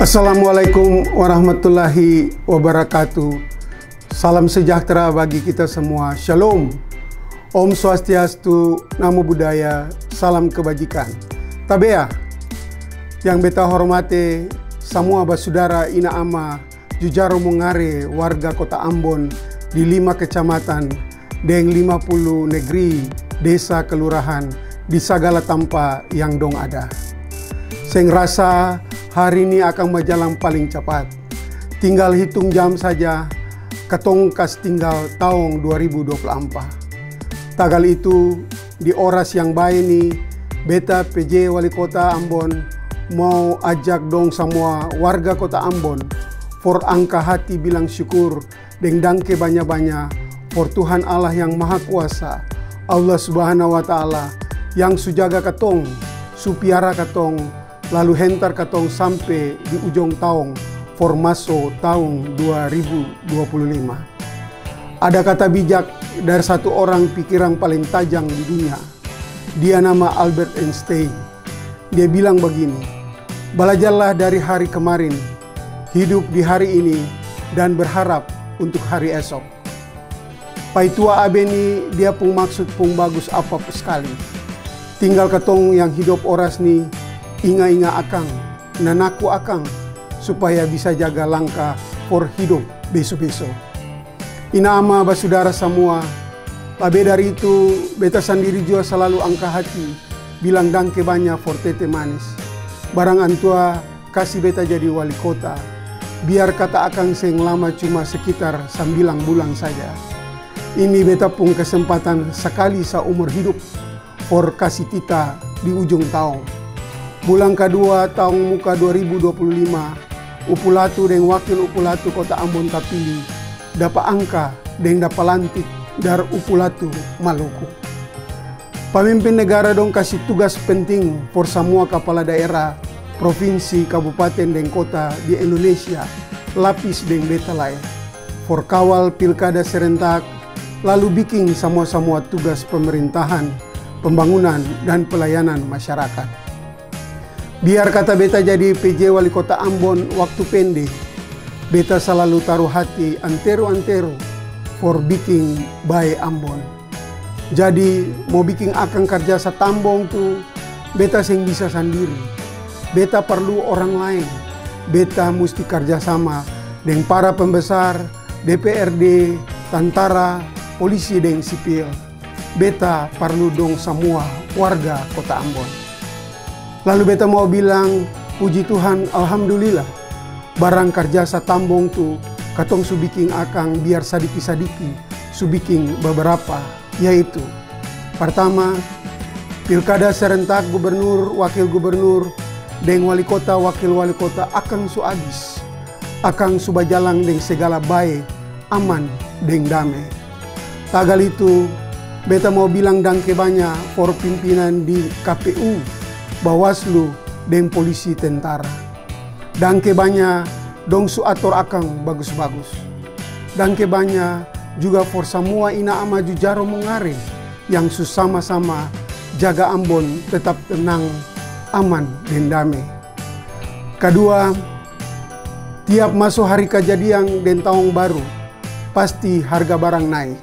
Assalamualaikum warahmatullahi wabarakatuh. Salam sejahtera bagi kita semua. Shalom. Om Swastiastu, Namo Buddhaya, salam kebajikan. Tabea, yang beta hormati semua basudara ina ama jujaro mungare warga kota Ambon di 5 kecamatan dan 50 negeri, desa, kelurahan di segala tempat yang dong ada. Saya ngerasa hari ini akan berjalan paling cepat. Tinggal hitung jam saja, ketong kas tinggal tahun 2024. Tagal itu, di oras yang baik ini, beta PJ Wali Kota Ambon mau ajak dong semua warga kota Ambon for angka hati bilang syukur dan dangke banyak-banyak for Tuhan Allah yang Maha Kuasa, Allah Subhanahu wa Ta'ala yang sujaga katong, supiara katong, lalu hentar katong sampai di ujung tahun formaso tahun 2025. Ada kata bijak dari satu orang pikiran paling tajam di dunia. Dia nama Albert Einstein. Dia bilang begini, belajarlah dari hari kemarin, hidup di hari ini, dan berharap untuk hari esok. Paitua abeni dia pun maksud pun bagus apa sekali. Tinggal ketong yang hidup oras nih, inga-inga akang, nanaku akang, supaya bisa jaga langkah for hidup besok-besok. Ina ama basudara semua, lebih dari itu, beta sendiri juga selalu angka hati, bilang dangke banyak for tete manis. Barang antua kasih beta jadi wali kota, biar kata akang seng lama cuma sekitar 9 bulan saja. Ini beta pun kesempatan sekali seumur hidup, for kasih tita di ujung tahun. Bulan kedua tahun muka 2025, Upulatu dan wakil Upulatu kota Ambon Kapili dapat angka dan dapat lantik dari Upulatu Maluku. Pemimpin negara dong kasih tugas penting for semua kepala daerah, provinsi, kabupaten dan kota di Indonesia, lapis dan beta lain, for kawal pilkada serentak, lalu bikin semua tugas pemerintahan, pembangunan dan pelayanan masyarakat. Biar kata beta jadi PJ Wali Kota Ambon waktu pendek, beta selalu taruh hati antero-antero for bikin baik Ambon. Jadi mau bikin akan kerja setambong tuh, beta sing bisa sendiri. Beta perlu orang lain. Beta mesti kerjasama dengan para pembesar, DPRD, tentara, polisi dan sipil. Beta perlu dong semua warga kota Ambon. Lalu beta mau bilang, puji Tuhan, alhamdulillah, barang kerja satambong tu, katong subiking akang biar sadiki-sadiki, subiking beberapa, yaitu, pertama, pilkada serentak gubernur, wakil gubernur, dan wali kota, wakil wali kota akang su abis, akang su bajalang dengan segala baik, aman, dan damai. Tagal itu, beta mau bilang dangke banyak for pimpinan di KPU, Bawaslu, dan polisi tentara. Dangke banyak dong su atur akang bagus-bagus. Dangke banyak juga for semua ina ama jujaro mungare yang su sama-sama jaga Ambon tetap tenang, aman, dan damai. Kedua, tiap masuk hari kejadian dan tahun baru, pasti harga barang naik.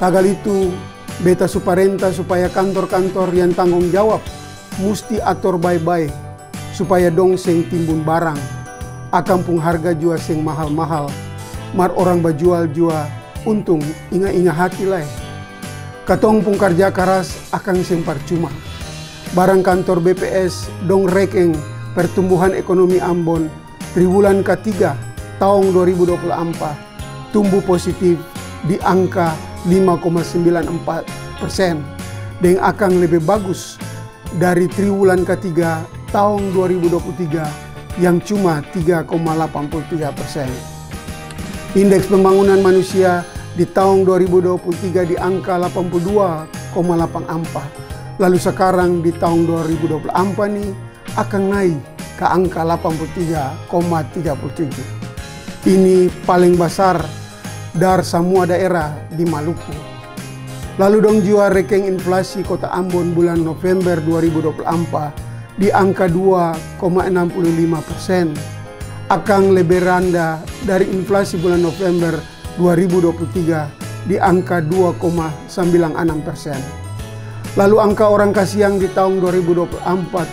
Tagal itu, beta suparenta supaya kantor-kantor yang tanggung jawab mesti atur baik-baik supaya dong seng timbun barang akan pun harga jual seng mahal-mahal mar orang bajual jua untung inga-inga hati lah. Katong pun kerja keras akan seng percuma. Barang kantor BPS dong rekeng pertumbuhan ekonomi Ambon triwulan ketiga tahun 2024 tumbuh positif di angka 5,94% dan akan lebih bagus dari triwulan ketiga tahun 2023 yang cuma 3,83%. Indeks pembangunan manusia di tahun 2023 di angka 82,84. Lalu sekarang di tahun 2024 nih akan naik ke angka 83,37. Ini paling besar dari semua daerah di Maluku. Lalu dong jua rekeng inflasi kota Ambon bulan November 2024 di angka 2,65%. akan lebih rendah dari inflasi bulan November 2023 di angka 2,96%. Lalu angka orang kasihan di tahun 2024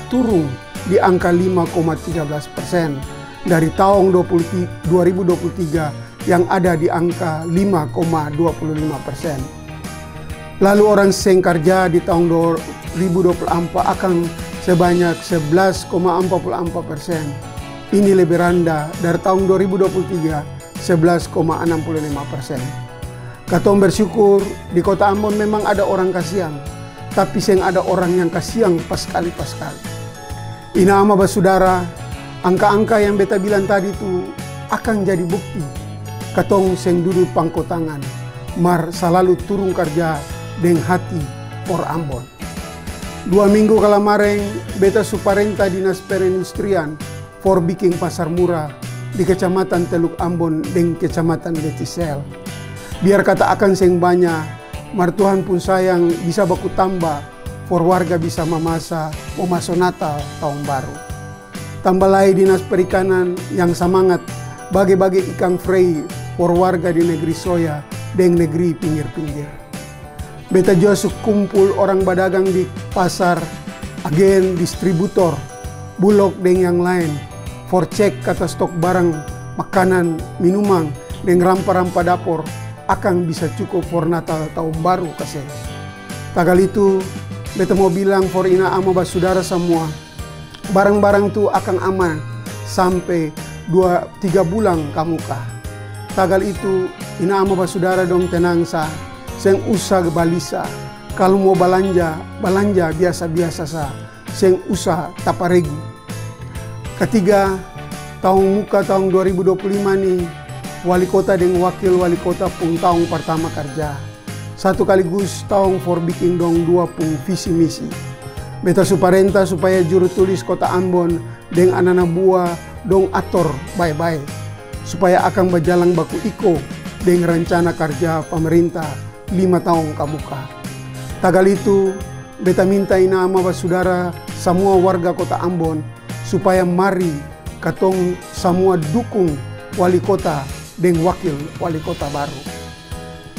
turun di angka 5,13% dari tahun 2023 yang ada di angka 5,25%. Lalu orang seng kerja di tahun 2024 akan sebanyak 11,44%. Ini lebih rendah dari tahun 2023 11,65%. Katong bersyukur di kota Ambon memang ada orang kasihan, tapi seng ada orang yang kasihan paskali. Ina ama basudara, angka-angka yang beta bilang tadi itu akan jadi bukti. Katong seng duduk pangko tangan, mar selalu turun kerja dengan hati for Ambon. 2 minggu kemarin beta suparenta dinas perindustrian for bikin pasar murah di Kecamatan Teluk Ambon dan Kecamatan Betisel. Biar kata akan seng banyak, mar Tuhan pun sayang bisa baku tambah for warga bisa memasa masuk Natal tahun baru. Tambah lagi dinas perikanan yang semangat bagi-bagi ikan frei for warga di negeri Soya dan negeri pinggir-pinggir. Beta juga kumpul orang badagang di pasar, agen, distributor, bulog dan yang lain for cek kata stok barang, makanan, minuman, dan rampa-rampa dapur akan bisa cukup for Natal tahun baru kasih. Tagal itu, beta mau bilang for ina ama basudara semua, barang-barang tu akan aman sampai 2-3 bulan kamu kah. Tagal itu, ina ama basudara dong tenang sa, seng usah balisa. Kalau mau belanja biasa-biasa sa, seng usah taparegi. Ketiga, tahun 2025 nih, wali kota dan wakil wali kota pun tahun pertama kerja. Satu kaligus tahun for bikin dong 2 pun visi misi. Beta suparenta supaya juru tulis kota Ambon dan anak-anak buah dong ator baik-baik. Supaya akan berjalan baku iko dengan rencana kerja pemerintah 5 tahun kamuka. Tagal itu, beta minta ina ama basudara semua warga kota Ambon supaya mari katong semua dukung wali kota dan wakil wali kota baru.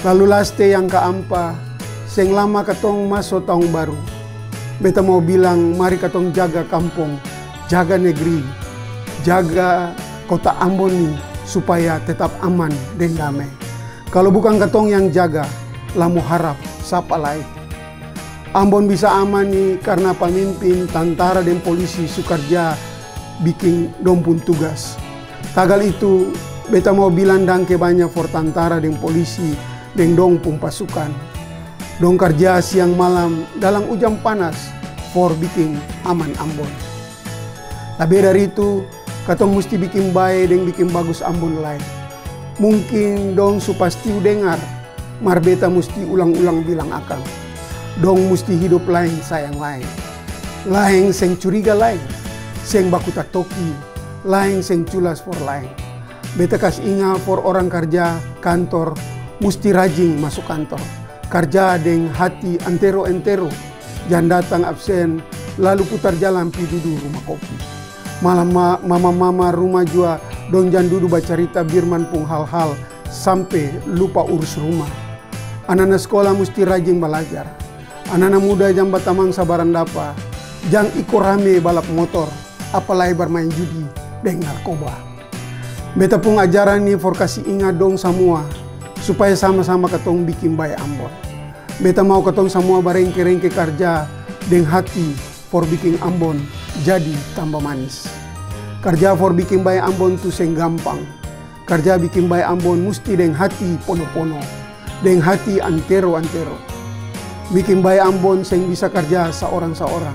Lalu laste yang keempat, seng lama katong masuk tahun baru. Beta mau bilang mari katong jaga kampung, jaga negeri, jaga kota Ambon ini supaya tetap aman dan damai. Kalau bukan katong yang jaga, lamu harap siapa lain. Ambon bisa aman nih karena pemimpin, tentara dan polisi sukarja bikin dong pun tugas. Tagal itu, beta mau bilang dangke banyak for tentara dan polisi dan dong pun pasukan. Dong kerja siang malam dalam hujan panas for bikin aman Ambon. Tapi dari itu, katong mesti bikin baik dan bikin bagus Ambon lain. Mungkin dong supasti dengar, mar beta mesti ulang-ulang bilang akan. Dong mesti hidup lain sayang lain. Lain seng curiga lain. Seng baku tatoki, lain seng culas for lain. Beta kasih ingat for orang kerja kantor, mesti rajin masuk kantor. Kerja dengan hati antero-entero, jangan datang absen, lalu putar jalan pi duduk rumah kopi. Malam mama-mama rumah juga, dong jangan duduk bacarita birman pun hal-hal, sampai lupa urus rumah. Anak-anak sekolah mesti rajin belajar. Anak-anak muda jangan batamang sabaran dapa, jangan ikut rame balap motor, apalagi bermain judi dengan narkoba. Beta pun ajaran nih for kasih ingat dong semua supaya sama-sama katong bikin baik Ambon. Beta mau katong semua barengke-rengke kerja dengan hati for bikin Ambon jadi tambah manis. Kerja for bikin baik Ambon tuh seng gampang. Kerja bikin baik Ambon mesti dengan hati pono-pono, dengan hati antero-antero. Bikin baik Ambon seng bisa kerja seorang-seorang.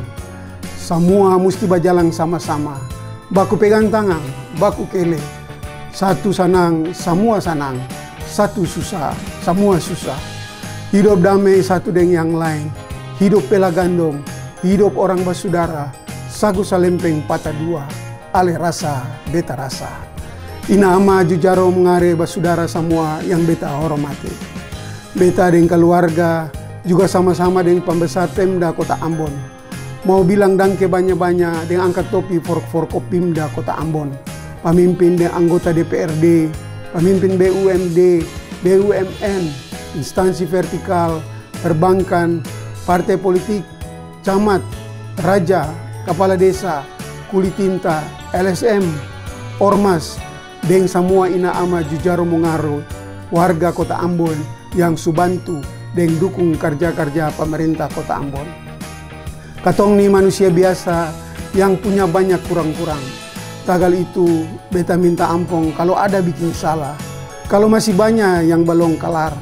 Semua mesti berjalan sama-sama. Baku pegang tangan, baku kele. Satu senang, semua senang. Satu susah, semua susah. Hidup damai satu dengan yang lain. Hidup pela gandong, hidup orang basudara. Sagu salempeng patah dua, ale rasa, beta rasa. Ina ama jujaro mengare basudara semua yang beta hormati. Beta dengan keluarga, juga sama-sama dengan pembesar Pemda Kota Ambon. Mau bilang dangke banyak-banyak dengan angkat topi for Kopimda Kota Ambon. pemimpin dan anggota DPRD, pemimpin BUMD, BUMN, instansi vertikal, perbankan, partai politik, camat, raja, kepala desa, kuli tinta, LSM, ormas, dan semua ina ama jujaro mungaro, warga kota Ambon yang subantu dan dukung kerja-kerja pemerintah kota Ambon. Katong nih manusia biasa yang punya banyak kurang-kurang. Tagal itu beta minta ampun kalau ada bikin salah. Kalau masih banyak yang belum kelar,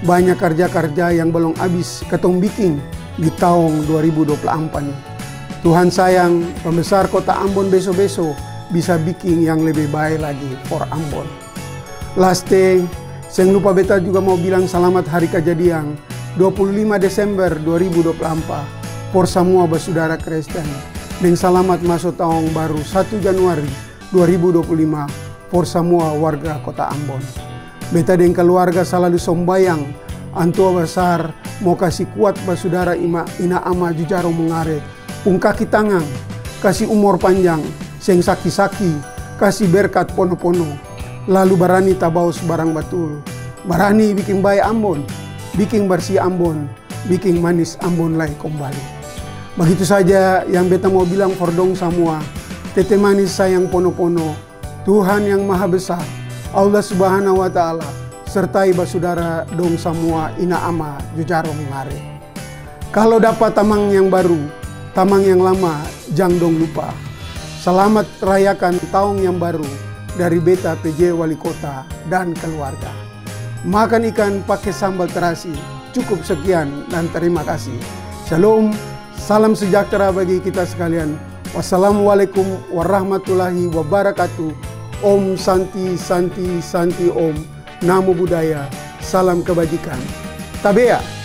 banyak kerja-kerja yang belum habis katong bikin di tahun 2024 nih. Tuhan sayang pembesar kota Ambon besok-besok bisa bikin yang lebih baik lagi for Ambon. Last thing, saya lupa beta juga mau bilang selamat hari kejadian 25 Desember 2024 for semua bersaudara Kristen. Dan selamat masuk tahun baru 1 Januari 2025 for semua warga kota Ambon. Beta dan keluarga selalu sombayang antua besar mau kasih kuat bersaudara ina ama jujaro mengaret. Kaki tangan, kasih umur panjang, seng saki-saki, kasih berkat pono-pono. Lalu barani tabaus barang batul. Barani bikin baik Ambon, bikin bersih Ambon, bikin manis Ambon lagi kembali. Begitu saja yang beta mau bilang fordong semua. Tete manis sayang pono-pono. Tuhan yang maha besar, Allah Subhanahu wa Ta'ala, sertai basudara dong semua ina ama jujaro mengare. Kalau dapat tamang yang baru, tamang yang lama jang dong lupa. Selamat rayakan tahun yang baru dari beta PJ Wali Kota dan keluarga. Makan ikan pakai sambal terasi. Cukup sekian dan terima kasih. Shalom. Salam sejahtera bagi kita sekalian. Wassalamualaikum warahmatullahi wabarakatuh. Om Santi Santi Santi Om. Namo Buddhaya. Salam kebajikan. Tabea.